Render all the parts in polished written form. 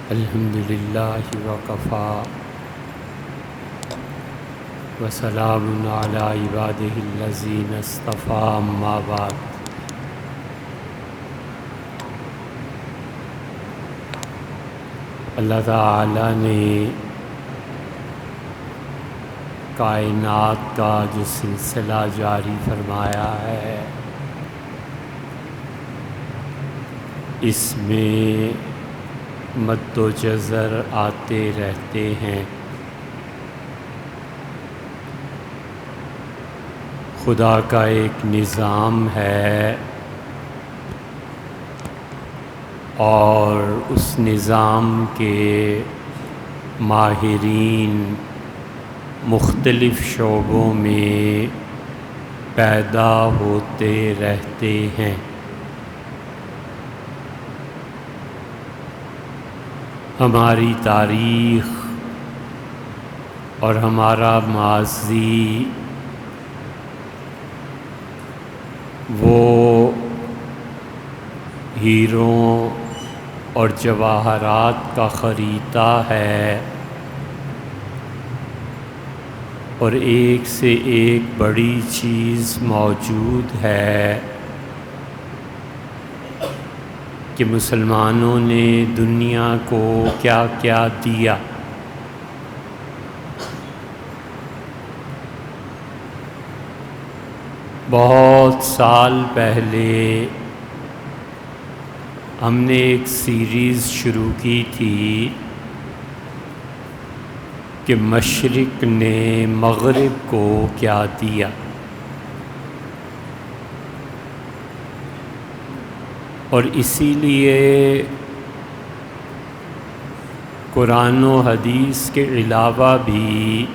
الحمد للہ وکفا وسلام علی عبادہ الذین اصطفیٰ اما بعد۔ اللہ تعالی نے کائنات کا جو سلسلہ جاری فرمایا ہے، اس میں مد و جزر آتے رہتے ہیں۔ خدا کا ایک نظام ہے اور اس نظام کے ماہرین مختلف شعبوں میں پیدا ہوتے رہتے ہیں۔ ہماری تاریخ اور ہمارا ماضی وہ ہیروں اور جواہرات کا خریدہ ہے، اور ایک سے ایک بڑی چیز موجود ہے کہ مسلمانوں نے دنیا کو کیا کیا دیا۔ بہت سال پہلے ہم نے ایک سیریز شروع کی تھی کہ مشرق نے مغرب کو کیا دیا، اور اسی لیے قرآن و حدیث کے علاوہ بھی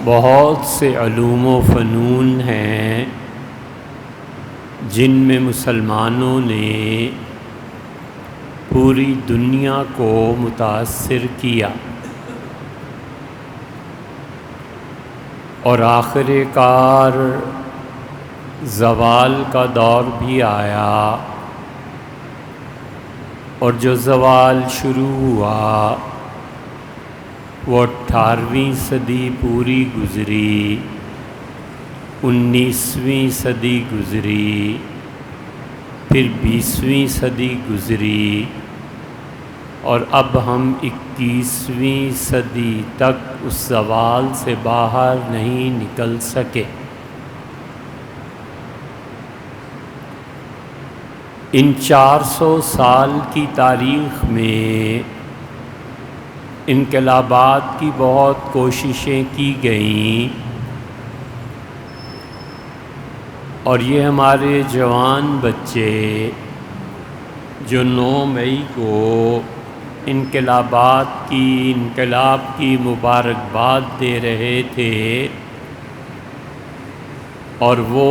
بہت سے علوم و فنون ہیں جن میں مسلمانوں نے پوری دنیا کو متاثر کیا، اور آخر کار زوال کا دور بھی آیا، اور جو زوال شروع ہوا وہ 18ویں صدی پوری گزری، 19ویں صدی گزری، پھر 20ویں صدی گزری، اور اب ہم 21ویں صدی تک اس زوال سے باہر نہیں نکل سکے۔ ان 400 سال کی تاریخ میں انقلابات کی بہت کوششیں کی گئیں، اور یہ ہمارے جوان بچے جو 9 مئی کو انقلاب کی مبارکباد دے رہے تھے، اور وہ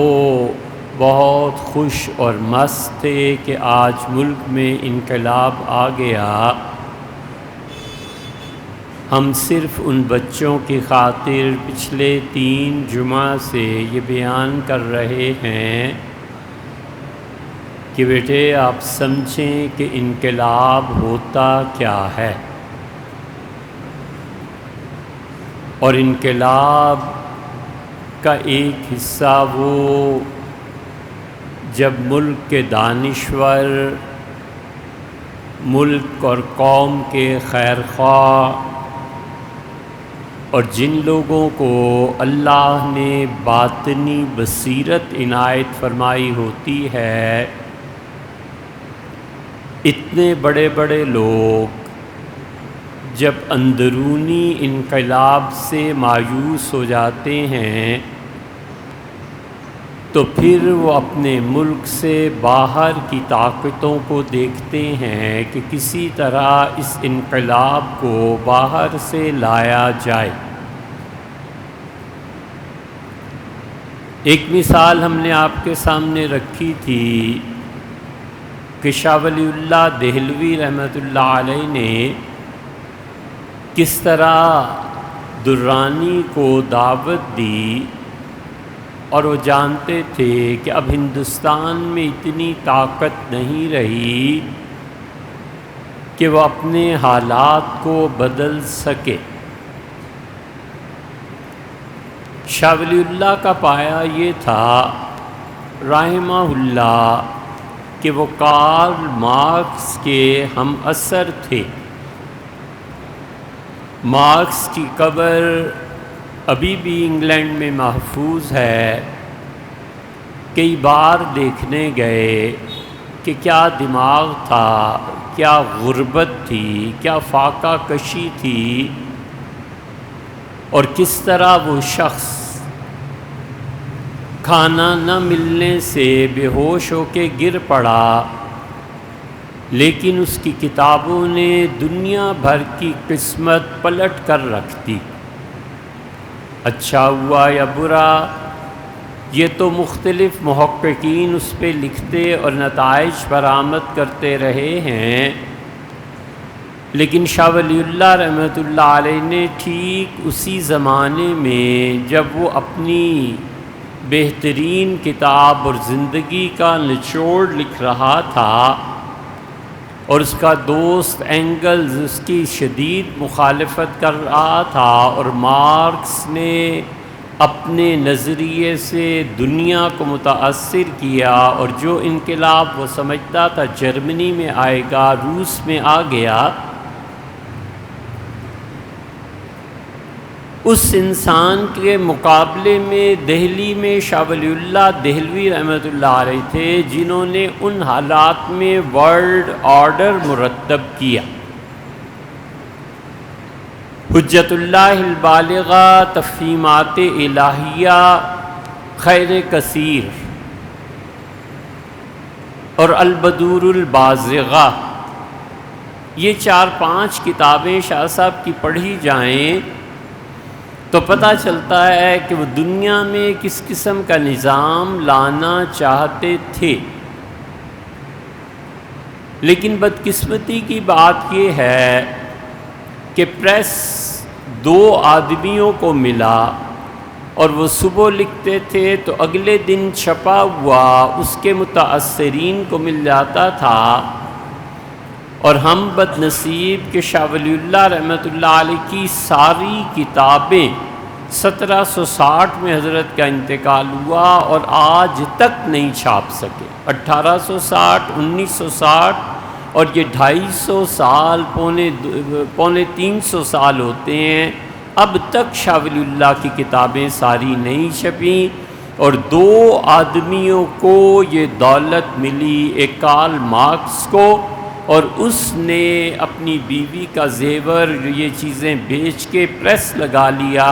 بہت خوش اور مست تھے کہ آج ملک میں انقلاب آ گیا، ہم صرف ان بچوں کی خاطر پچھلے 3 جمعہ سے یہ بیان کر رہے ہیں کہ بیٹے آپ سمجھیں کہ انقلاب ہوتا کیا ہے، اور انقلاب کا ایک حصہ وہ جب ملک کے دانشور، ملک اور قوم کے خیرخواہ، اور جن لوگوں کو اللہ نے باطنی بصیرت عنایت فرمائی ہوتی ہے، اتنے بڑے بڑے لوگ جب اندرونی انقلاب سے مایوس ہو جاتے ہیں تو پھر وہ اپنے ملک سے باہر کی طاقتوں کو دیکھتے ہیں کہ کسی طرح اس انقلاب کو باہر سے لایا جائے۔ ایک مثال ہم نے آپ کے سامنے رکھی تھی کہ شاہ ولی اللہ دہلوی رحمۃ اللہ علیہ نے کس طرح درانی کو دعوت دی، اور وہ جانتے تھے کہ اب ہندوستان میں اتنی طاقت نہیں رہی کہ وہ اپنے حالات کو بدل سکے۔ شاہ ولی اللہ کا پایا یہ تھا رحمہ اللہ کہ وہ کارل مارکس کے ہم اثر تھے۔ مارکس کی قبر ابھی بھی انگلینڈ میں محفوظ ہے۔ کئی بار دیکھنے گئے کہ کیا دماغ تھا، کیا غربت تھی، کیا فاقہ کشی تھی، اور کس طرح وہ شخص کھانا نہ ملنے سے بے ہوش ہو کے گر پڑا، لیکن اس کی کتابوں نے دنیا بھر کی قسمت پلٹ کر رکھ دی۔ اچھا ہوا یا برا، یہ تو مختلف محققین اس پہ لکھتے اور نتائج برآمد کرتے رہے ہیں، لیکن شاہ ولی اللہ رحمۃ اللہ علیہ نے ٹھیک اسی زمانے میں جب وہ اپنی بہترین کتاب اور زندگی کا نچوڑ لکھ رہا تھا اور اس کا دوست اینگلز اس کی شدید مخالفت کر رہا تھا، اور مارکس نے اپنے نظریے سے دنیا کو متاثر کیا، اور جو انقلاب وہ سمجھتا تھا جرمنی میں آئے گا، روس میں آ گیا۔ اس انسان کے مقابلے میں دہلی میں شاہ ولی اللہ دہلوی رحمۃ اللہ علیہ تھے، جنہوں نے ان حالات میں ورلڈ آرڈر مرتب کیا۔ حجت اللہ البالغہ، تفہیمات الہیہ، خیر کثیر اور البدور البازغہ، یہ 4-5 کتابیں شاہ صاحب کی پڑھی جائیں تو پتہ چلتا ہے کہ وہ دنیا میں کس قسم کا نظام لانا چاہتے تھے۔ لیکن بدقسمتی کی بات یہ ہے کہ پریس 2 آدمیوں کو ملا، اور وہ صبح لکھتے تھے تو اگلے دن چھپا ہوا اس کے متاثرین کو مل جاتا تھا، اور ہم بد نصیب کہ شاہ ولی اللہ رحمۃ اللہ علیہ کی ساری کتابیں 1760 میں حضرت کا انتقال ہوا اور آج تک نہیں چھاپ سکے۔ 1860، 1960، اور یہ 250 سال، پونے 300 سال ہوتے ہیں، اب تک شاہ ولی اللہ کی کتابیں ساری نہیں چھپیں، اور 2 آدمیوں کو یہ دولت ملی، ایک کارل مارکس کو، اور اس نے اپنی بیوی کا زیور یہ چیزیں بیچ کے پریس لگا لیا،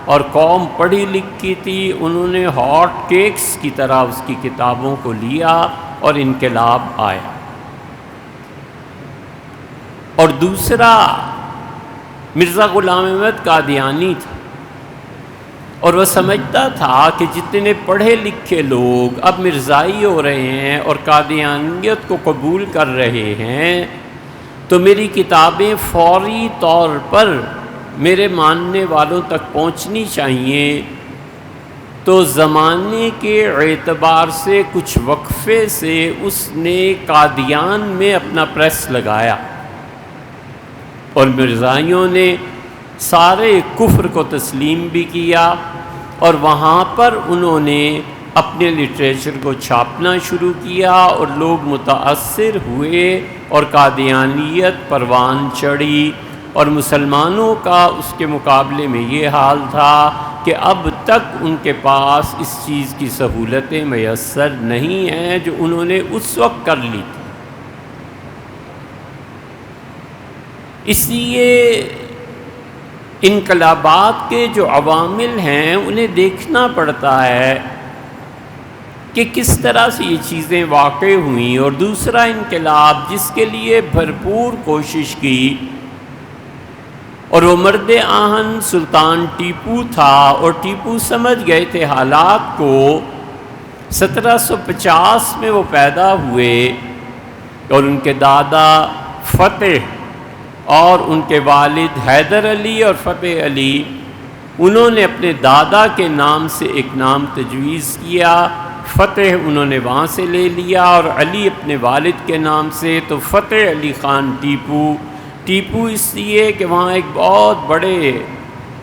اور قوم پڑھی لکھی تھی، انہوں نے ہاٹ کیکس کی طرح اس کی کتابوں کو لیا اور انقلاب آیا۔ اور دوسرا مرزا غلام احمد قادیانی تھا، اور وہ سمجھتا تھا کہ جتنے پڑھے لکھے لوگ اب مرزائی ہو رہے ہیں اور قادیانیت کو قبول کر رہے ہیں، تو میری کتابیں فوری طور پر میرے ماننے والوں تک پہنچنی چاہیے۔ تو زمانے کے اعتبار سے کچھ وقفے سے اس نے قادیان میں اپنا پریس لگایا، اور مرزائیوں نے سارے کفر کو تسلیم بھی کیا، اور وہاں پر انہوں نے اپنے لٹریچر کو چھاپنا شروع کیا، اور لوگ متاثر ہوئے اور قادیانیت پروان چڑھی۔ اور مسلمانوں کا اس کے مقابلے میں یہ حال تھا کہ اب تک ان کے پاس اس چیز کی سہولتیں میسر نہیں ہیں جو انہوں نے اس وقت کر لی تھی۔ اس لیے انقلابات کے جو عوامل ہیں انہیں دیکھنا پڑتا ہے کہ کس طرح سے یہ چیزیں واقع ہوئیں۔ اور دوسرا انقلاب جس کے لیے بھرپور کوشش کی، اور وہ مرد آہن سلطان ٹیپو تھا، اور ٹیپو سمجھ گئے تھے حالات کو۔ 1750 میں وہ پیدا ہوئے، اور ان کے دادا فتح اور ان کے والد حیدر علی اور فتح علی، انہوں نے اپنے دادا کے نام سے ایک نام تجویز کیا، فتح انہوں نے وہاں سے لے لیا، اور علی اپنے والد کے نام سے، تو فتح علی خان ٹیپو۔ ٹیپو اس لیے کہ وہاں ایک بہت بڑے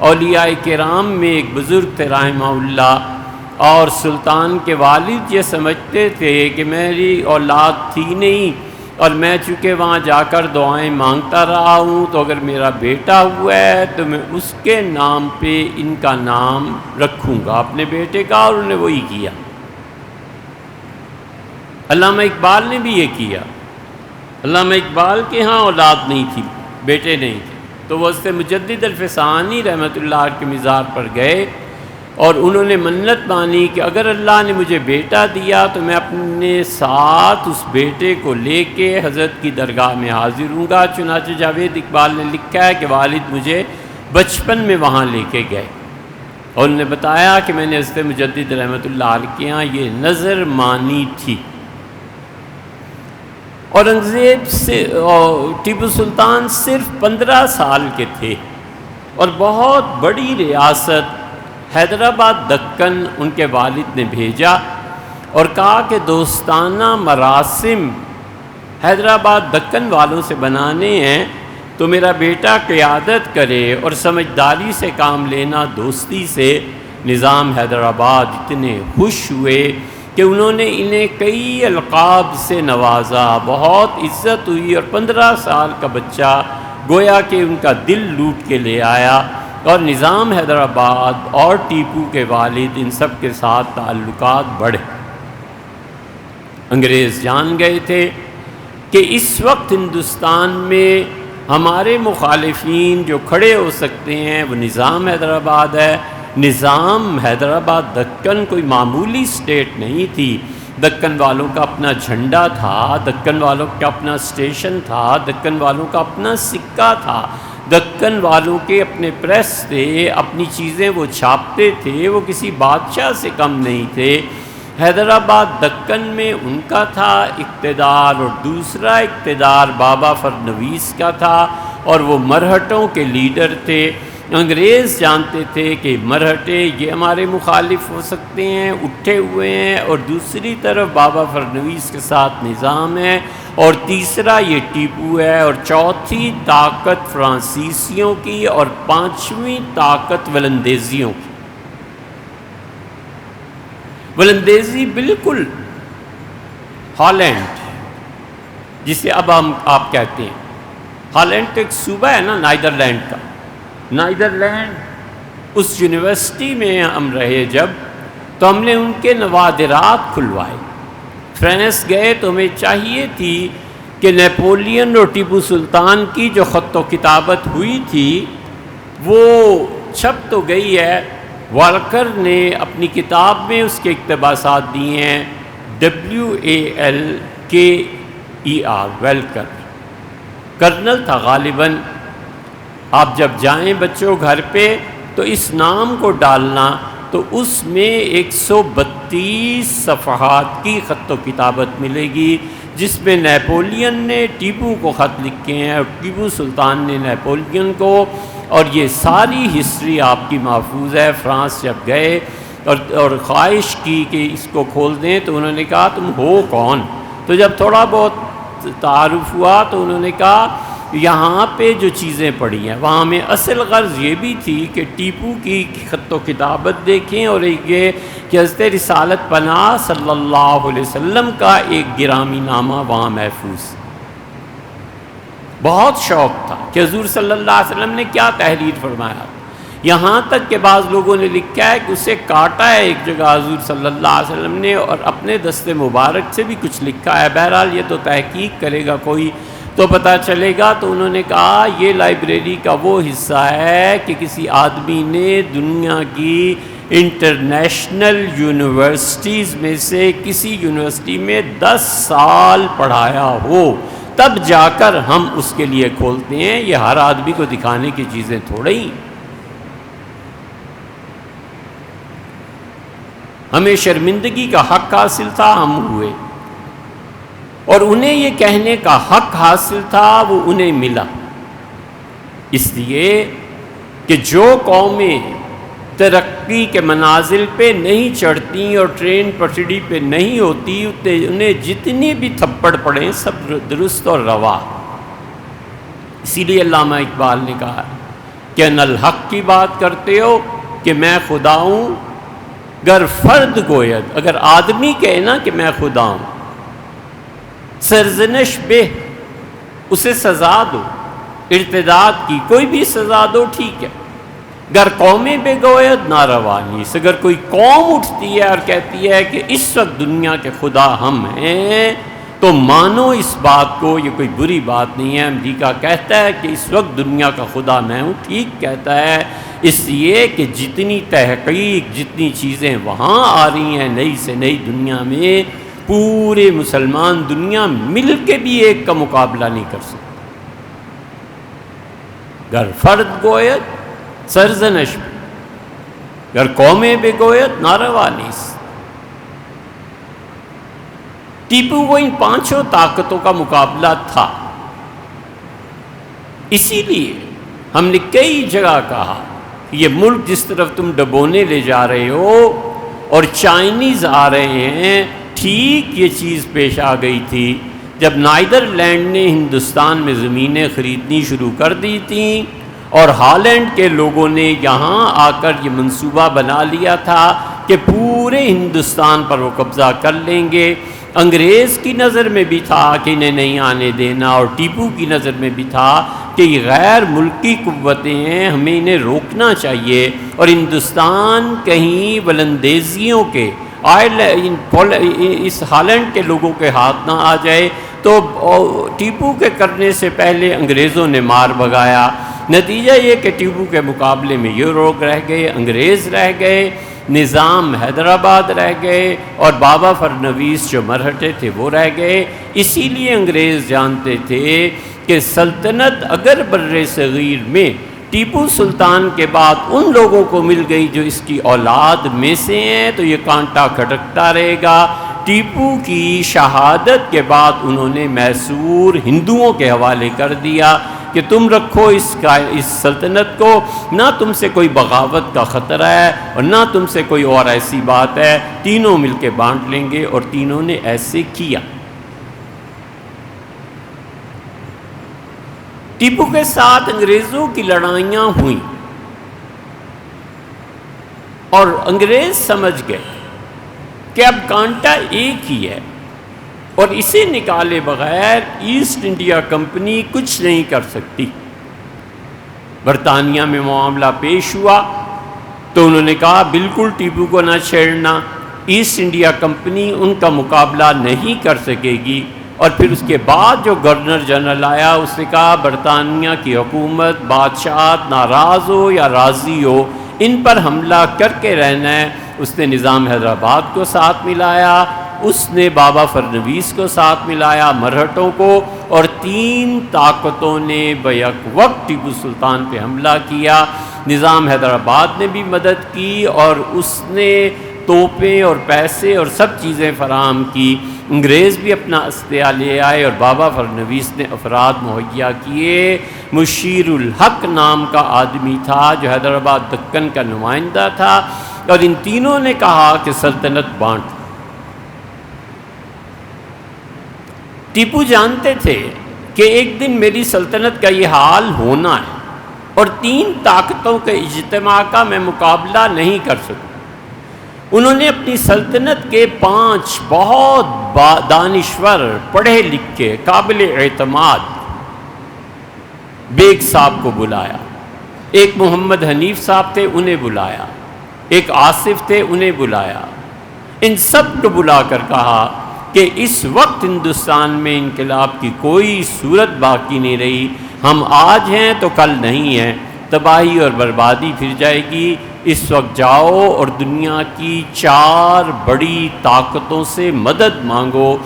اولیاء کرام میں ایک بزرگ تھے رحمہ اللہ، اور سلطان کے والد یہ سمجھتے تھے کہ میری اولاد تھی نہیں، اور میں چونکہ وہاں جا کر دعائیں مانگتا رہا ہوں، تو اگر میرا بیٹا ہوا ہے تو میں اس کے نام پہ ان کا نام رکھوں گا، اپنے بیٹے کا، اور انہوں نے وہی کیا۔ علامہ اقبال نے بھی یہ کیا۔ علامہ اقبال کے ہاں اولاد نہیں تھی، بیٹے نہیں تھے، تو وہ حضرت مجدد الفسانی رحمۃ اللہ کے مزار پر گئے، اور انہوں نے منت مانی کہ اگر اللہ نے مجھے بیٹا دیا تو میں اپنے ساتھ اس بیٹے کو لے کے حضرت کی درگاہ میں حاضر ہوں گا۔ چنانچہ جاوید اقبال نے لکھا ہے کہ والد مجھے بچپن میں وہاں لے کے گئے، اور انہوں نے بتایا کہ میں نے حضرت مجدد رحمۃ اللہ علیہ کے یہاں یہ نظر مانی تھی۔ اورنگزیب سے ٹیپو سلطان صرف 15 سال کے تھے، اور بہت بڑی ریاست حیدرآباد دکن ان کے والد نے بھیجا، اور کہا کہ دوستانہ مراسم حیدرآباد دکن والوں سے بنانے ہیں، تو میرا بیٹا قیادت کرے، اور سمجھداری سے کام لینا، دوستی سے۔ نظام حیدرآباد اتنے خوش ہوئے کہ انہوں نے انہیں کئی القاب سے نوازا، بہت عزت ہوئی، اور 15 سال کا بچہ گویا کہ ان کا دل لوٹ کے لے آیا، اور نظام حیدرآباد اور ٹیپو کے والد ان سب کے ساتھ تعلقات بڑھے۔ انگریز جان گئے تھے کہ اس وقت ہندوستان میں ہمارے مخالفین جو کھڑے ہو سکتے ہیں وہ نظام حیدرآباد ہے۔ نظام حیدرآباد دکن کوئی معمولی سٹیٹ نہیں تھی، دکن والوں کا اپنا جھنڈا تھا، دکن والوں کا اپنا اسٹیشن تھا، دکن والوں کا اپنا سکہ تھا، دکن والوں کے اپنے پریس تھے، اپنی چیزیں وہ چھاپتے تھے، وہ کسی بادشاہ سے کم نہیں تھے۔ حیدرآباد دکن میں ان کا تھا اقتدار، اور دوسرا اقتدار بابا فرنویس کا تھا، اور وہ مرہٹوں کے لیڈر تھے۔ انگریز جانتے تھے کہ مرہٹے یہ ہمارے مخالف ہو سکتے ہیں، اٹھے ہوئے ہیں، اور دوسری طرف بابا فرنویس کے ساتھ نظام ہے، اور تیسرا یہ ٹیپو ہے، اور چوتھی طاقت فرانسیسیوں کی، اور پانچویں طاقت ولندیزیوں کی۔ ولندیزی بالکل ہالینڈ جسے اب آپ کہتے ہیں، ہالینڈ کا ایک صوبہ ہے نا نیدرلینڈ کا، نیدرلینڈ اس یونیورسٹی میں ہم رہے جب، تو ہم نے ان کے نوادرات کھلوائے۔ فرانس گئے تو ہمیں چاہیے تھی کہ نیپولین اور ٹیپو سلطان کی جو خط و کتابت ہوئی تھی وہ چھپ تو گئی ہے، والکر نے اپنی کتاب میں اس کے اقتباسات دیے ہیں، WALKER ویلکر، کرنل تھا غالباً۔ آپ جب جائیں بچوں گھر پہ تو اس نام کو ڈالنا، تو اس میں 132 صفحات کی خط و کتابت ملے گی، جس میں نیپولین نے ٹیپو کو خط لکھے ہیں، اور ٹیپو سلطان نے نیپولین کو، اور یہ ساری ہسٹری آپ کی محفوظ ہے۔ فرانس جب گئے اور خواہش کی کہ اس کو کھول دیں، تو انہوں نے کہا تم ہو کون؟ تو جب تھوڑا بہت تعارف ہوا تو انہوں نے کہا یہاں پہ جو چیزیں پڑھی ہیں وہاں میں اصل غرض یہ بھی تھی کہ ٹیپو کی خط و کتابت دیکھیں، اور یہ کہ حضرت رسالت پناہ صلی اللہ علیہ وسلم کا ایک گرامی نامہ وہاں محفوظ۔ بہت شوق تھا کہ حضور صلی اللہ علیہ وسلم نے کیا تحریر فرمایا، یہاں تک کہ بعض لوگوں نے لکھا ہے کہ اسے کاٹا ہے ایک جگہ حضور صلی اللہ علیہ وسلم نے، اور اپنے دست مبارک سے بھی کچھ لکھا ہے۔ بہرحال یہ تو تحقیق کرے گا کوئی تو پتہ چلے گا۔ تو انہوں نے کہا یہ لائبریری کا وہ حصہ ہے کہ کسی آدمی نے دنیا کی انٹرنیشنل یونیورسٹیز میں سے کسی یونیورسٹی میں 10 سال پڑھایا ہو، تب جا کر ہم اس کے لیے کھولتے ہیں۔ یہ ہر آدمی کو دکھانے کی چیزیں تھوڑی ہی۔ ہمیں شرمندگی کا حق حاصل تھا، ہم ہوئے، اور انہیں یہ کہنے کا حق حاصل تھا، وہ انہیں ملا۔ اس لیے کہ جو قومیں ترقی کے منازل پہ نہیں چڑھتی اور ٹرین پٹری پہ نہیں ہوتی، انہیں جتنے بھی تھپڑ پڑیں سب درست اور روا۔ اسی لیے علامہ اقبال نے کہا کہ ان الحق کی بات کرتے ہو کہ میں خدا ہوں، گر فرد گوید، اگر آدمی کہے نا کہ میں خدا ہوں، سرزنش بے، اسے سزا دو، ارتداد کی کوئی بھی سزا دو، ٹھیک ہے۔ گر قومیں بے گوید ناروا نیست، اگر کوئی قوم اٹھتی ہے اور کہتی ہے کہ اس وقت دنیا کے خدا ہم ہیں تو مانو اس بات کو، یہ کوئی بری بات نہیں ہے۔ امریکہ کہتا ہے کہ اس وقت دنیا کا خدا میں ہوں، ٹھیک کہتا ہے، اس لیے کہ جتنی تحقیق، جتنی چیزیں وہاں آ رہی ہیں نئی سے نئی دنیا میں، پورے مسلمان دنیا مل کے بھی ایک کا مقابلہ نہیں کر سکتے۔ گر فرد گوید سرزنش، گر قومیں بے گوید ناروا نیست۔ ٹیپو کو ان پانچوں طاقتوں کا مقابلہ تھا، اسی لیے ہم نے کئی جگہ کہا یہ ملک جس طرف تم ڈبونے لے جا رہے ہو اور چائنیز آ رہے ہیں، ٹھیک یہ چیز پیش آ گئی تھی جب نیدرلینڈ نے ہندوستان میں زمینیں خریدنی شروع کر دی تھیں اور ہالینڈ کے لوگوں نے یہاں آ کر یہ منصوبہ بنا لیا تھا کہ پورے ہندوستان پر وہ قبضہ کر لیں گے۔ انگریز کی نظر میں بھی تھا کہ انہیں نہیں آنے دینا، اور ٹیپو کی نظر میں بھی تھا کہ یہ غیر ملکی قوتیں ہیں، ہمیں انہیں روکنا چاہیے، اور ہندوستان کہیں ولندیزیوں کے اس ہالینڈ کے لوگوں کے ہاتھ نہ آ جائے۔ تو ٹیپو کے کرنے سے پہلے انگریزوں نے مار بھگایا۔ نتیجہ یہ کہ ٹیپو کے مقابلے میں یہ لوگ رہ گئے، انگریز رہ گئے، نظام حیدرآباد رہ گئے، اور بابا فرنویس جو مرہٹے تھے وہ رہ گئے۔ اسی لیے انگریز جانتے تھے کہ سلطنت اگر بر صغیر میں ٹیپو سلطان کے بعد ان لوگوں کو مل گئی جو اس کی اولاد میں سے ہیں تو یہ کانٹا کھٹکتا رہے گا۔ ٹیپو کی شہادت کے بعد انہوں نے میسور ہندوؤں کے حوالے کر دیا کہ تم رکھو اس سلطنت کو، نہ تم سے کوئی بغاوت کا خطرہ ہے اور نہ تم سے کوئی اور ایسی بات ہے، تینوں مل کے بانٹ لیں گے، اور تینوں نے ایسے کیا۔ ٹیپو کے ساتھ انگریزوں کی لڑائیاں ہوئیں اور انگریز سمجھ گئے کہ اب کانٹا ایک ہی ہے اور اسے نکالے بغیر ایسٹ انڈیا کمپنی کچھ نہیں کر سکتی۔ برطانیہ میں معاملہ پیش ہوا تو انہوں نے کہا بالکل ٹیپو کو نہ چھیڑنا، ایسٹ انڈیا کمپنی ان کا مقابلہ نہیں کر سکے گی۔ اور پھر اس کے بعد جو گورنر جنرل آیا اس نے کہا برطانیہ کی حکومت، بادشاہت ناراض ہو یا راضی ہو ان پر حملہ کر کے رہنا ہے۔ اس نے نظام حیدرآباد کو ساتھ ملایا، اس نے بابا فرنویس کو ساتھ ملایا، مرہٹوں کو، اور تین طاقتوں نے بیک وقت ٹیپو سلطان پہ حملہ کیا۔ نظام حیدرآباد نے بھی مدد کی اور اس نے توپیں اور پیسے اور سب چیزیں فراہم کی۔ انگریز بھی اپنا اسلحہ لے آئے اور بابا فرنویس نے افراد مہیا کیے۔ مشیر الحق نام کا آدمی تھا جو حیدرآباد دکن کا نمائندہ تھا، اور ان تینوں نے کہا کہ سلطنت بانٹ۔ ٹیپو جانتے تھے کہ ایک دن میری سلطنت کا یہ حال ہونا ہے اور تین طاقتوں کے اجتماع کا میں مقابلہ نہیں کر سکتا۔ انہوں نے اپنی سلطنت کے 5 بہت دانشور، پڑھے لکھے، قابل اعتماد بیگ صاحب کو بلایا۔ ایک محمد حنیف صاحب تھے، انہیں بلایا۔ ایک آصف تھے، انہیں بلایا۔ ان سب کو بلا کر کہا کہ اس وقت ہندوستان میں انقلاب کی کوئی صورت باقی نہیں رہی، ہم آج ہیں تو کل نہیں ہیں، تباہی اور بربادی پھر جائے گی۔ اس وقت جاؤ اور دنیا کی 4 بڑی طاقتوں سے مدد مانگو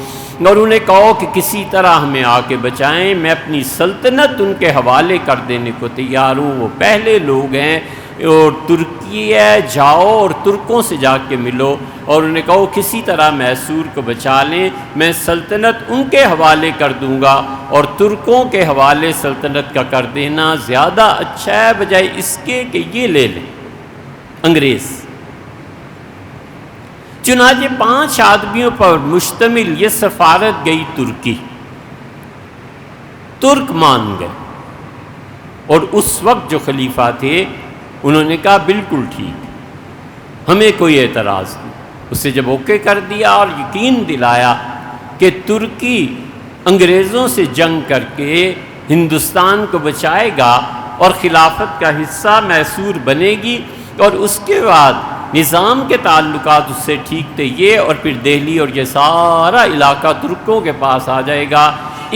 اور انہیں کہو کہ کسی طرح ہمیں آ کے بچائیں، میں اپنی سلطنت ان کے حوالے کر دینے کو تیار ہوں۔ وہ پہلے لوگ ہیں اور ترکی ہے، جاؤ اور ترکوں سے جا کے ملو اور انہیں کہو کسی طرح میسور کو بچا لیں، میں سلطنت ان کے حوالے کر دوں گا، اور ترکوں کے حوالے سلطنت کا کر دینا زیادہ اچھا ہے بجائے اس کے کہ یہ لے لیں۔ انگریز۔ چنانچہ 5 آدمیوں پر مشتمل یہ سفارت گئی ترکی، ترک مان گئے، اور اس وقت جو خلیفہ تھے انہوں نے کہا بالکل ٹھیک، ہمیں کوئی اعتراض نہیں۔ اسے جب اوکے کر دیا اور یقین دلایا کہ ترکی انگریزوں سے جنگ کر کے ہندوستان کو بچائے گا اور خلافت کا حصہ میسور بنے گی، اور اس کے بعد نظام کے تعلقات اس سے ٹھیک تھے یہ، اور پھر دہلی اور یہ سارا علاقہ ترکوں کے پاس آ جائے گا،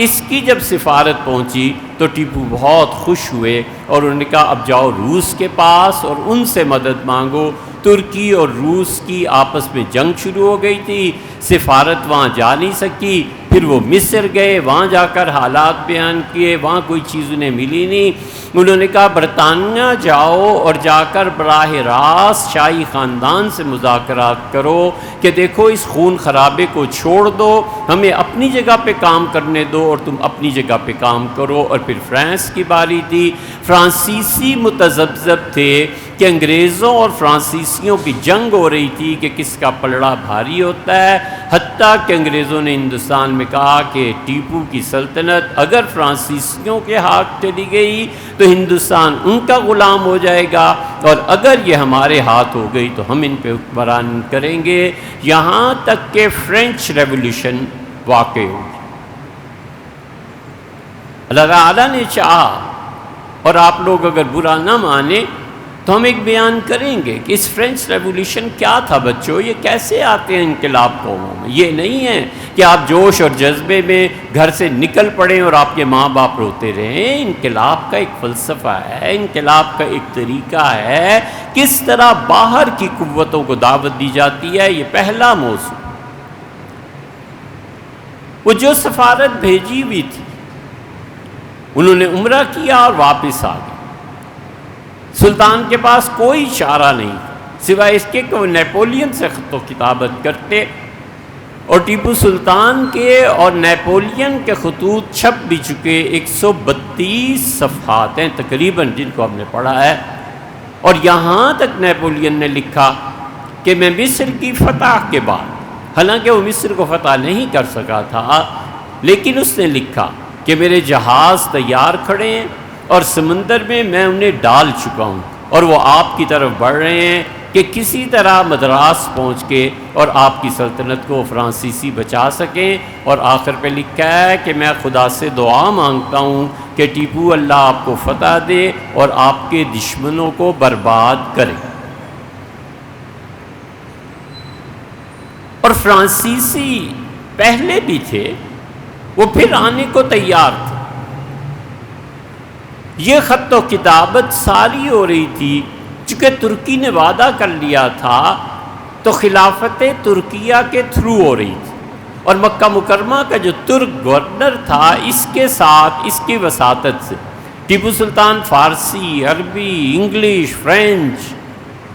اس کی جب سفارت پہنچی تو ٹیپو بہت خوش ہوئے اور انہوں نے کہا اب جاؤ روس کے پاس اور ان سے مدد مانگو۔ ترکی اور روس کی آپس میں جنگ شروع ہو گئی تھی، سفارت وہاں جا نہیں سکی، پھر وہ مصر گئے، وہاں جا کر حالات بیان کیے، وہاں کوئی چیز انہیں ملی نہیں۔ انہوں نے کہا برطانیہ جاؤ اور جا کر براہ راست شاہی خاندان سے مذاکرات کرو کہ دیکھو اس خون خرابے کو چھوڑ دو، ہمیں اپنی جگہ پہ کام کرنے دو اور تم اپنی جگہ پہ کام کرو۔ اور پھر فرانس کی باری تھی، فرانسیسی متذبذب تھے کہ انگریزوں اور فرانسیسیوں کی جنگ ہو رہی تھی کہ کس کا پلڑا بھاری ہوتا ہے، حتیٰ کہ انگریزوں نے ہندوستان میں کہا کہ ٹیپو کی سلطنت اگر فرانسیسیوں کے ہاتھ چلی گئی تو ہندوستان ان کا غلام ہو جائے گا، اور اگر یہ ہمارے ہاتھ ہو گئی تو ہم ان پہ حکمران کریں گے، یہاں تک کہ فرینچ ریولیوشن واقع ہوگی۔ اللہ تعالیٰ نے چاہا، اور آپ لوگ اگر برا نہ مانیں تو ہم ایک بیان کریں گے کہ اس فرینچ ریولیوشن کیا تھا بچوں، یہ کیسے آتے ہیں انقلاب قوموں میں۔ یہ نہیں ہے کہ آپ جوش اور جذبے میں گھر سے نکل پڑیں اور آپ کے ماں باپ روتے رہیں۔ انقلاب کا ایک فلسفہ ہے، انقلاب کا ایک طریقہ ہے، کس طرح باہر کی قوتوں کو دعوت دی جاتی ہے، یہ پہلا موضوع۔ وہ جو سفارت بھیجی ہوئی تھی انہوں نے عمرہ کیا اور واپس آ گئے۔ سلطان کے پاس کوئی چارہ نہیں سوائے اس کے کہ وہ نیپولین سے خط و کتابت کرتے، اور ٹیپو سلطان کے اور نیپولین کے خطوط چھپ بھی چکے 132 صفحات ہیں تقریباً جن کو ہم نے پڑھا ہے، اور یہاں تک نیپولین نے لکھا کہ میں مصر کی فتح کے بعد، حالانکہ وہ مصر کو فتح نہیں کر سکا تھا، لیکن اس نے لکھا کہ میرے جہاز تیار کھڑے ہیں اور سمندر میں میں انہیں ڈال چکا ہوں، اور وہ آپ کی طرف بڑھ رہے ہیں کہ کسی طرح مدراس پہنچ کے اور آپ کی سلطنت کو فرانسیسی بچا سکیں۔ اور آخر پہ لکھا ہے کہ میں خدا سے دعا مانگتا ہوں کہ ٹیپو اللہ آپ کو فتح دے اور آپ کے دشمنوں کو برباد کرے۔ اور فرانسیسی پہلے بھی تھے، وہ پھر آنے کو تیار تھے۔ یہ خط و کتابت ساری ہو رہی تھی، چونکہ ترکی نے وعدہ کر لیا تھا تو خلافت ترکیہ کے تھرو ہو رہی تھی، اور مکہ مکرمہ کا جو ترک گورنر تھا اس کے ساتھ اس کی وساطت سے ٹیپو سلطان فارسی، عربی، انگلش، فرینچ،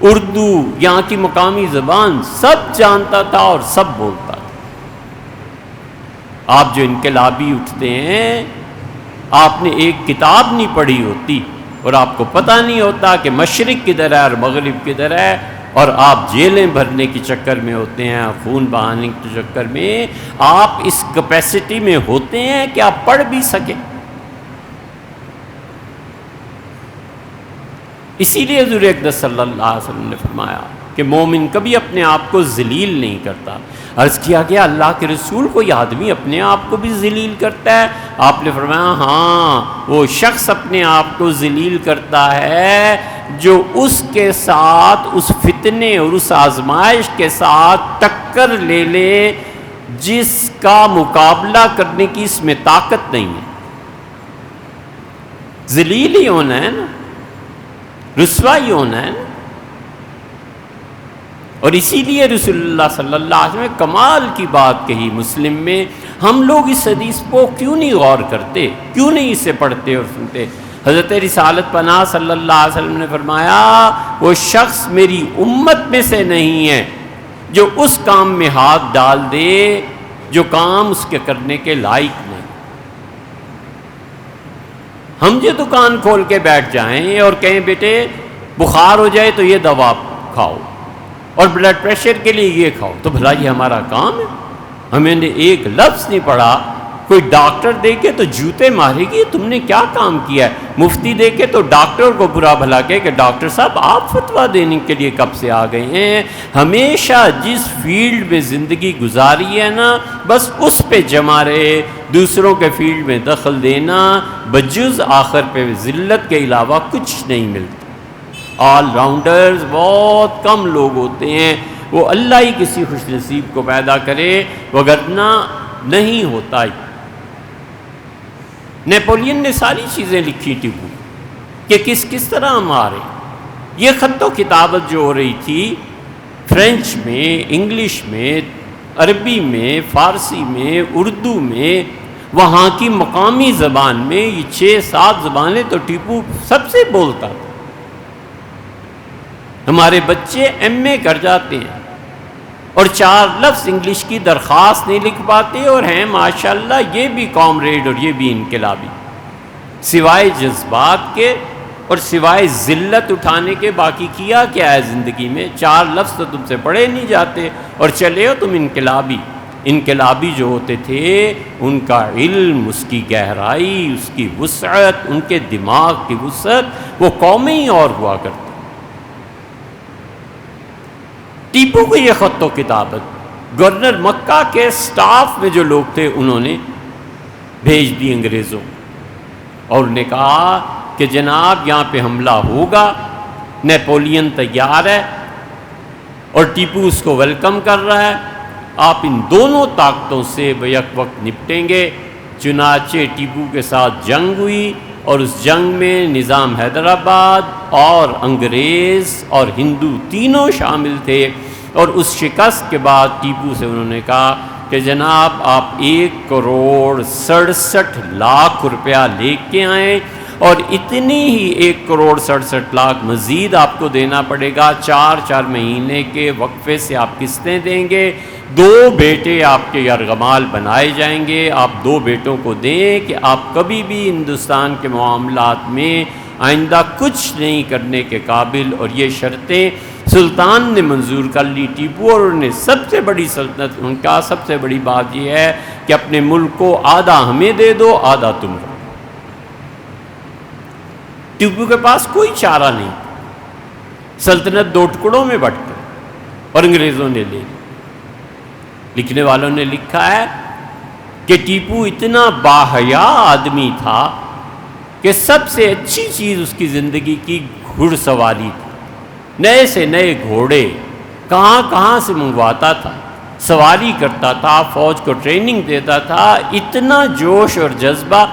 اردو، یہاں کی مقامی زبان سب جانتا تھا اور سب بولتا تھا۔ آپ جو انقلابی اٹھتے ہیں، آپ نے ایک کتاب نہیں پڑھی ہوتی اور آپ کو پتہ نہیں ہوتا کہ مشرق کدھر ہے اور مغرب کدھر ہے، اور آپ جیلیں بھرنے کے چکر میں ہوتے ہیں، خون بہانے کے چکر میں آپ اس کیپیسٹی میں ہوتے ہیں کہ آپ پڑھ بھی سکیں۔ اسی لیے حضور اقدس صلی اللہ علیہ وسلم نے فرمایا کہ مومن کبھی اپنے آپ کو ذلیل نہیں کرتا۔ عرض کیا گیا اللہ کے رسول کو یہ آدمی اپنے آپ کو بھی ذلیل کرتا ہے؟ آپ نے فرمایا ہاں، وہ شخص اپنے آپ کو ذلیل کرتا ہے جو اس کے ساتھ اس فتنے اور اس آزمائش کے ساتھ ٹکر لے لے جس کا مقابلہ کرنے کی اس میں طاقت نہیں ہے۔ ذلیل ہی ہونا ہے نا، رسوا ہی ہونا ہے نا۔ اور اسی لیے رسول اللہ صلی اللہ علیہ وسلم نے کمال کی بات کہی مسلم میں۔ ہم لوگ اس حدیث کو کیوں نہیں غور کرتے، کیوں نہیں اسے پڑھتے اور سنتے؟ حضرت رسالت پناہ صلی اللہ علیہ وسلم نے فرمایا وہ شخص میری امت میں سے نہیں ہے جو اس کام میں ہاتھ ڈال دے جو کام اس کے کرنے کے لائق نہیں۔ ہم جو دکان کھول کے بیٹھ جائیں اور کہیں بیٹے بخار ہو جائے تو یہ دوا کھاؤ اور بلڈ پریشر کے لیے یہ کھاؤ، تو بھلا یہ ہمارا کام ہے؟ ہمیں نے ایک لفظ نہیں پڑھا. کوئی ڈاکٹر دیکھے تو جوتے مارے گی، تم نے کیا کام کیا ہے. مفتی دیکھے تو ڈاکٹر کو برا بھلا کہے کہ ڈاکٹر صاحب آپ فتویٰ دینے کے لیے کب سے آ گئے ہیں. ہمیشہ جس فیلڈ میں زندگی گزاری ہے نا، بس اس پہ جمع رہے. دوسروں کے فیلڈ میں دخل دینا بجز آخر پہ ذلت کے علاوہ کچھ نہیں ملتا. آل راؤنڈرز بہت کم لوگ ہوتے ہیں، وہ اللہ ہی کسی خوش نصیب کو پیدا کرے، وگرنہ نہیں ہوتا ہی. نیپولین نے ساری چیزیں لکھی ٹیپو کہ کس کس طرح مارے. یہ خط و کتابت جو ہو رہی تھی فرینچ میں، انگلش میں، عربی میں، فارسی میں، اردو میں، وہاں کی مقامی زبان میں، یہ 6-7 زبانیں تو ٹیپو سب سے بولتا تھا. ہمارے بچے MA کر جاتے ہیں اور 4 لفظ انگلش کی درخواست نہیں لکھ پاتے، اور ہیں ماشاءاللہ یہ بھی کامریڈ اور یہ بھی انقلابی. سوائے جذبات کے اور سوائے ذلت اٹھانے کے باقی کیا کیا ہے زندگی میں؟ 4 لفظ تو تم سے پڑھے نہیں جاتے اور چلے ہو تم انقلابی. انقلابی جو ہوتے تھے ان کا علم، اس کی گہرائی، اس کی وسعت، ان کے دماغ کی وسعت، وہ قومیں ہی اور ہوا کرتی. ٹیپو کو یہ خط و کتابت گورنر مکہ کے سٹاف میں جو لوگ تھے انہوں نے بھیج دی انگریزوں، اور انہوں نے کہا کہ جناب یہاں پہ حملہ ہوگا، نیپولین تیار ہے اور ٹیپو اس کو ویلکم کر رہا ہے، آپ ان دونوں طاقتوں سے بیک وقت نپٹیں گے. چنانچہ ٹیپو کے ساتھ جنگ ہوئی، اور اس جنگ میں نظام حیدرآباد اور انگریز اور ہندو تینوں شامل تھے. اور اس شکست کے بعد ٹیپو سے انہوں نے کہا کہ جناب آپ 1,67,00,000 روپیہ لے کے آئیں، اور اتنی ہی 1,67,00,000 مزید آپ کو دینا پڑے گا. 4 مہینے کے وقفے سے آپ قسطیں دیں گے. 2 بیٹے آپ کے یرغمال بنائے جائیں گے. آپ 2 بیٹوں کو دیں کہ آپ کبھی بھی ہندوستان کے معاملات میں آئندہ کچھ نہیں کرنے کے قابل. اور یہ شرطیں سلطان نے منظور کر لی ٹیپو، اور انہوں نے سب سے بڑی سلطنت، ان کا سب سے بڑی بات یہ ہے کہ اپنے ملک کو آدھا ہمیں دے دو، آدھا تم رہو. ٹیپو کے پاس کوئی چارہ نہیں، سلطنت 2 ٹکڑوں میں بٹ گئی اور انگریزوں نے لے لی. لکھنے والوں نے لکھا ہے کہ ٹیپو اتنا باحیا آدمی تھا کہ سب سے اچھی چیز اس کی زندگی کی گھڑ سواری تھی. نئے سے نئے گھوڑے کہاں کہاں سے منگواتا تھا، سواری کرتا تھا، فوج کو ٹریننگ دیتا تھا. اتنا جوش اور جذبہ.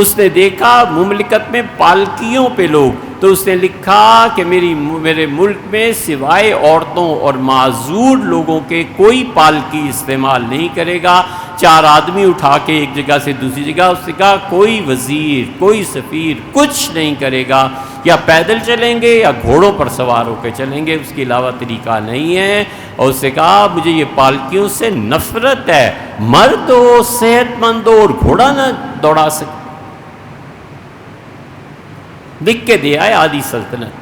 اس نے دیکھا مملکت میں پالکیوں پہ لوگ، تو اس نے لکھا کہ میرے ملک میں سوائے عورتوں اور معذور لوگوں کے کوئی پالکی استعمال نہیں کرے گا. 4 آدمی اٹھا کے ایک جگہ سے دوسری جگہ، اس نے کہا کوئی وزیر، کوئی سفیر کچھ نہیں کرے گا، یا پیدل چلیں گے یا گھوڑوں پر سوار ہو کے چلیں گے، اس کے علاوہ طریقہ نہیں ہے. اور اس نے کہا مجھے یہ پالکیوں سے نفرت ہے، مرد ہو، صحت مند ہو اور گھوڑا نہ دوڑا سکے. لکھ کے دیا ہے آدھی سلطنت.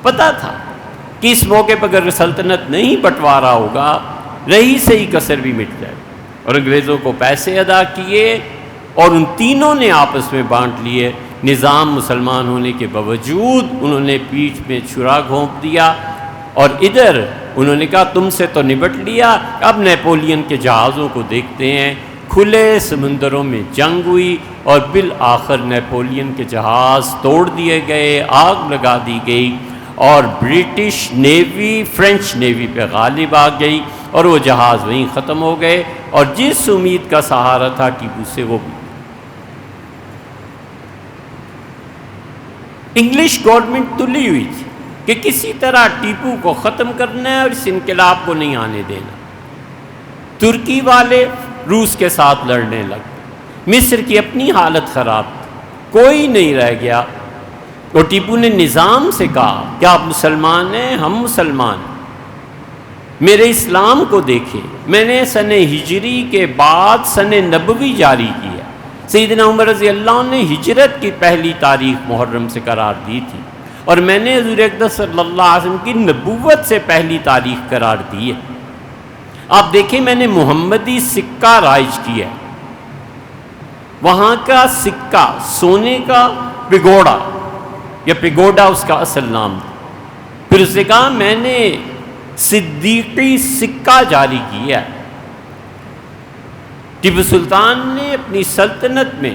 پتا تھا کہ اس موقع پر اگر سلطنت نہیں بٹوارا ہوگا رہی سے ہی کسر بھی مٹ جائے. اور انگریزوں کو پیسے ادا کیے اور ان تینوں نے آپس میں بانٹ لیے. نظام مسلمان ہونے کے باوجود انہوں نے پیٹھ میں چھرا گھونپ دیا، اور ادھر انہوں نے کہا تم سے تو نبٹ لیا، اب نیپولین کے جہازوں کو دیکھتے ہیں. کھلے سمندروں میں جنگ ہوئی اور بالآخر نیپولین کے جہاز توڑ دیے گئے، آگ لگا دی گئی، اور برٹش نیوی فرینچ نیوی پہ غالب آ گئی، اور وہ جہاز وہیں ختم ہو گئے. اور جس امید کا سہارا تھا ٹیپو سے، وہ بھی انگلش گورنمنٹ تلی ہوئی تھی کہ کسی طرح ٹیپو کو ختم کرنا ہے اور اس انقلاب کو نہیں آنے دینا. ترکی والے روس کے ساتھ لڑنے لگ، مصر کی اپنی حالت خراب تھی، کوئی نہیں رہ گیا. اور ٹیپو نے نظام سے کہا کہ آپ مسلمان ہیں، ہم مسلمان ہیں، میرے اسلام کو دیکھیں. میں نے سن ہجری کے بعد سن نبوی جاری کیا. سیدنا عمر رضی اللہ عنہ نے ہجرت کی پہلی تاریخ محرم سے قرار دی تھی، اور میں نے حضور اقدس صلی اللہ علیہ وسلم کی نبوت سے پہلی تاریخ قرار دی ہے۔ آپ دیکھیں میں نے محمدی سکہ رائج کیا ہے، وہاں کا سکہ سونے کا پگوڑا یا پگوڈا اس کا اصل نام تھا، پھر اس نے کہا میں نے صدیقی سکہ جاری کیا ہے۔ ٹیپو سلطان نے اپنی سلطنت میں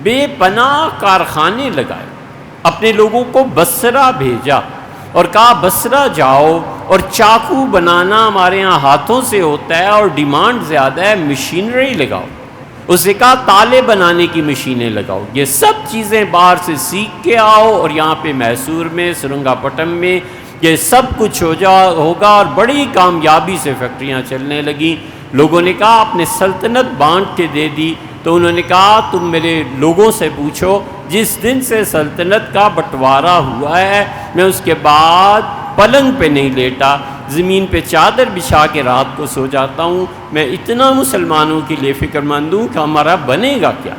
بے پناہ کارخانے لگائے، اپنے لوگوں کو بصرہ بھیجا اور کہا بصرہ جاؤ اور چاقو بنانا ہمارے ہاں ہاتھوں سے ہوتا ہے اور ڈیمانڈ زیادہ ہے، مشینری لگاؤ۔ اس نے کہا تالے بنانے کی مشینیں لگاؤ، یہ سب چیزیں باہر سے سیکھ کے آؤ اور یہاں پہ میسور میں سرنگا پٹم میں یہ سب کچھ ہوگا، اور بڑی کامیابی سے فیکٹریاں چلنے لگیں۔ لوگوں نے کہا آپ نے سلطنت بانٹ کے دے دی، تو انہوں نے کہا تم میرے لوگوں سے پوچھو، جس دن سے سلطنت کا بٹوارا ہوا ہے میں اس کے بعد پلنگ پہ نہیں لیٹا، زمین پہ چادر بچھا کے رات کو سو جاتا ہوں۔ میں اتنا مسلمانوں کے لیے فکر مند ہوں کہ ہمارا بنے گا کیا۔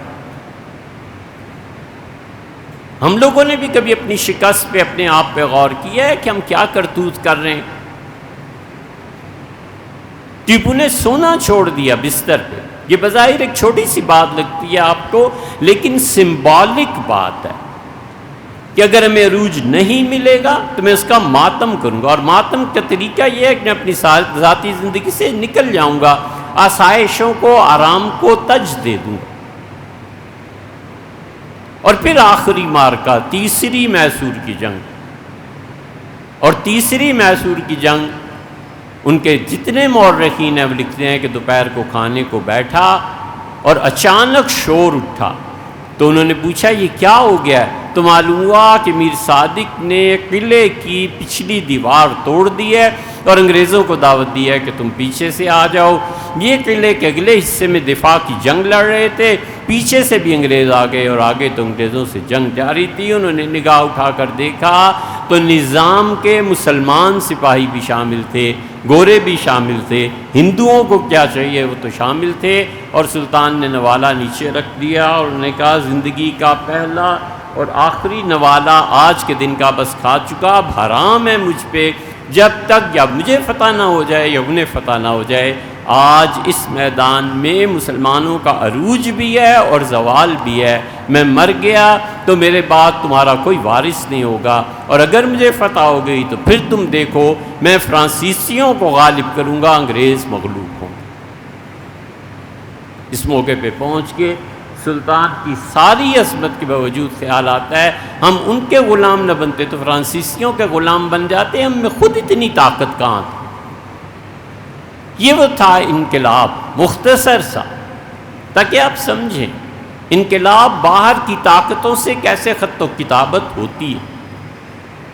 ہم لوگوں نے بھی کبھی اپنی شکست پہ اپنے آپ پہ غور کیا ہے کہ ہم کیا کرتوت کر رہے ہیں؟ ٹیپو نے سونا چھوڑ دیا بستر پہ، یہ بظاہر ایک چھوٹی سی بات لگتی ہے آپ کو، لیکن سمبولک بات ہے کہ اگر ہمیں عروج نہیں ملے گا تو میں اس کا ماتم کروں گا، اور ماتم کا طریقہ یہ ہے کہ میں اپنی ذاتی زندگی سے نکل جاؤں گا، آسائشوں کو آرام کو تج دے دوں گا۔ اور پھر آخری مارکہ تیسری میسور کی جنگ، اور تیسری میسور کی جنگ ان کے جتنے مورخین ہیں وہ لکھتے ہیں کہ دوپہر کو کھانے کو بیٹھا اور اچانک شور اٹھا، تو انہوں نے پوچھا یہ کیا ہو گیا ہے؟ تو معلوم ہوا کہ میر صادق نے قلعے کی پچھلی دیوار توڑ دی ہے اور انگریزوں کو دعوت دی ہے کہ تم پیچھے سے آ جاؤ۔ یہ قلعے کے اگلے حصے میں دفاع کی جنگ لڑ رہے تھے، پیچھے سے بھی انگریز آ گئے اور آگے تو انگریزوں سے جنگ جاری تھی۔ انہوں نے نگاہ اٹھا کر دیکھا تو نظام کے مسلمان سپاہی بھی شامل تھے، گورے بھی شامل تھے، ہندوؤں کو کیا چاہیے وہ تو شامل تھے، اور سلطان نے نوالہ نیچے رکھ دیا اور انہوں نے کہا زندگی کا پہلا اور آخری نوالہ آج کے دن کا بس کھا چکا، اب حرام ہے مجھ پہ جب تک یا مجھے فتح نہ ہو جائے یا انہیں فتح نہ ہو جائے۔ آج اس میدان میں مسلمانوں کا عروج بھی ہے اور زوال بھی ہے، میں مر گیا تو میرے بعد تمہارا کوئی وارث نہیں ہوگا، اور اگر مجھے فتح ہو گئی تو پھر تم دیکھو میں فرانسیسیوں کو غالب کروں گا، انگریز مغلوب ہوں۔ اس موقع پہ پہنچ کے سلطان کی ساری عظمت کے باوجود خیال آتا ہے ہم ان کے غلام نہ بنتے تو فرانسیسیوں کے غلام بن جاتے، ہم میں خود اتنی طاقت کہاں تھی۔ یہ وہ تھا انقلاب، مختصر سا، تاکہ آپ سمجھیں انقلاب باہر کی طاقتوں سے کیسے خط و کتابت ہوتی ہے،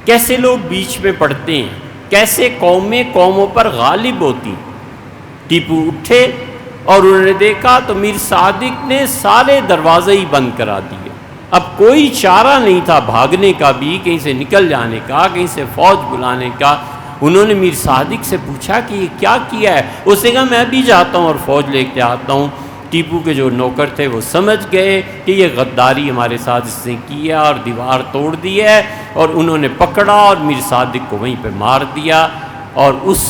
کیسے لوگ بیچ میں پڑتے ہیں، کیسے قومیں قوموں پر غالب ہوتی ہیں۔ ٹیپو اٹھے اور انہوں نے دیکھا تو میر صادق نے سارے دروازے ہی بند کرا دیے، اب کوئی چارہ نہیں تھا بھاگنے کا بھی، کہیں سے نکل جانے کا، کہیں سے فوج بلانے کا۔ انہوں نے میر صادق سے پوچھا کہ یہ کیا کیا ہے؟ اس نے کہا میں بھی جاتا ہوں اور فوج لے کے آتا ہوں۔ ٹیپو کے جو نوکر تھے وہ سمجھ گئے کہ یہ غداری ہمارے ساتھ اس نے کیا اور دیوار توڑ دی ہے، اور انہوں نے پکڑا اور میر صادق کو وہیں پہ مار دیا، اور اس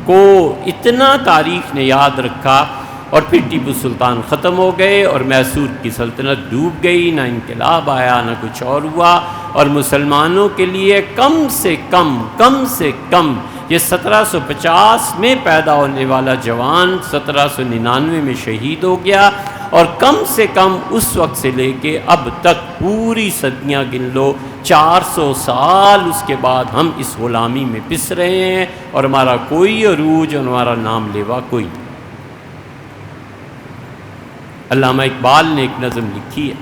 کو اتنا تاریخ نے یاد رکھا۔ اور پھر ٹیپو سلطان ختم ہو گئے اور میسور کی سلطنت ڈوب گئی، نہ انقلاب آیا نہ کچھ اور ہوا، اور مسلمانوں کے لیے کم سے کم یہ 1750 میں پیدا ہونے والا جوان 1799 میں شہید ہو گیا، اور کم سے کم اس وقت سے لے کے اب تک پوری صدیاں گن لو، 400 سال اس کے بعد ہم اس غلامی میں پس رہے ہیں، اور ہمارا کوئی عروج اور ہمارا نام لیوا کوئی نہیں۔ علامہ اقبال نے ایک نظم لکھی ہے،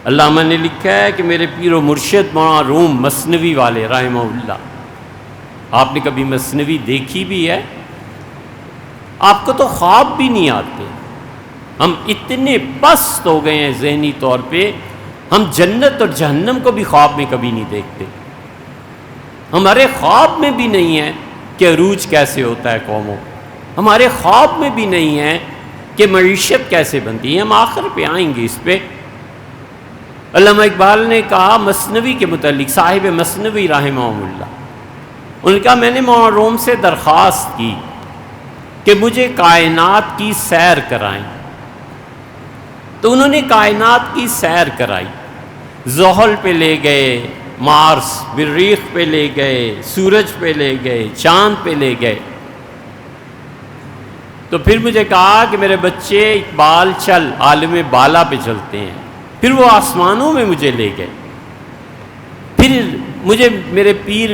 علامہ نے لکھا ہے کہ میرے پیر و مرشد مولانا روم مثنوی والے رحمہ اللہ، آپ نے کبھی مثنوی دیکھی بھی ہے؟ آپ کو تو خواب بھی نہیں آتے، ہم اتنے پست ہو گئے ہیں ذہنی طور پہ، ہم جنت اور جہنم کو بھی خواب میں کبھی نہیں دیکھتے، ہمارے خواب میں بھی نہیں ہے کہ عروج کیسے ہوتا ہے قوموں، ہمارے خواب میں بھی نہیں ہے کہ معیشت کیسے بنتی ہے۔ ہم آخر پہ آئیں گے اس پہ، علامہ اقبال نے کہا مثنوی کے متعلق، صاحب مثنوی رحمہ اللہ، انہوں نے کہا میں نے مولانا روم سے درخواست کی کہ مجھے کائنات کی سیر کرائیں، تو انہوں نے کائنات کی سیر کرائی، زحل پہ لے گئے، مارس مریخ پہ لے گئے، سورج پہ لے گئے، چاند پہ لے گئے۔ تو پھر مجھے کہا کہ میرے بچے اقبال چل، عالم بالا پہ چلتے ہیں۔ پھر وہ آسمانوں میں مجھے لے گئے۔ پھر مجھے میرے پیر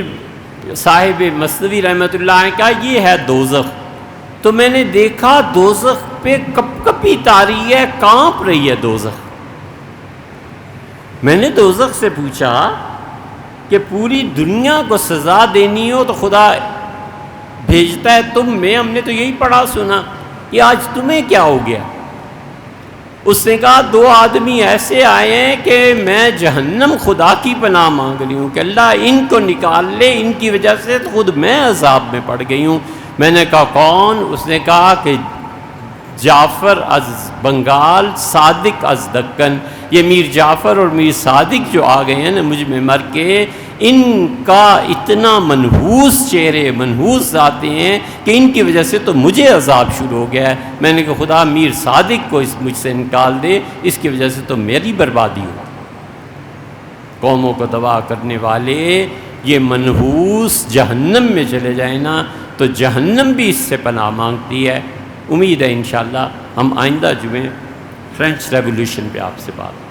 صاحب مثنوی رحمۃ اللہ نے کہا یہ ہے دوزخ۔ تو میں نے دیکھا دوزخ پہ کپ کپی تاری ہے، کانپ رہی ہے دوزخ۔ میں نے دوزخ سے پوچھا کہ پوری دنیا کو سزا دینی ہو تو خدا بھیجتا ہے تم میں، ہم نے تو یہی پڑھا سنا، کہ آج تمہیں کیا ہو گیا؟ اس نے کہا 2 آدمی ایسے آئے ہیں کہ میں جہنم خدا کی پناہ مانگ رہی ہوں کہ اللہ ان کو نکال لے، ان کی وجہ سے تو خود میں عذاب میں پڑ گئی ہوں۔ میں نے کہا کون؟ اس نے کہا کہ جعفر از بنگال، صادق از دکن، یہ میر جعفر اور میر صادق جو آ گئے ہیں نا مجھ میں مر کے، ان کا اتنا منحوس چہرے، منحوس ذاتیں ہیں کہ ان کی وجہ سے تو مجھے عذاب شروع ہو گیا ہے۔ میں نے کہا خدا میر صادق کو مجھ سے نکال دے، اس کی وجہ سے تو میری بربادی ہو۔ قوموں کو تباہ کرنے والے یہ منحوس جہنم میں چلے جائیں نا تو جہنم بھی اس سے پناہ مانگتی ہے۔ امید ہے انشاءاللہ ہم آئندہ جمعے فرینچ ریولوشن پہ آپ سے بات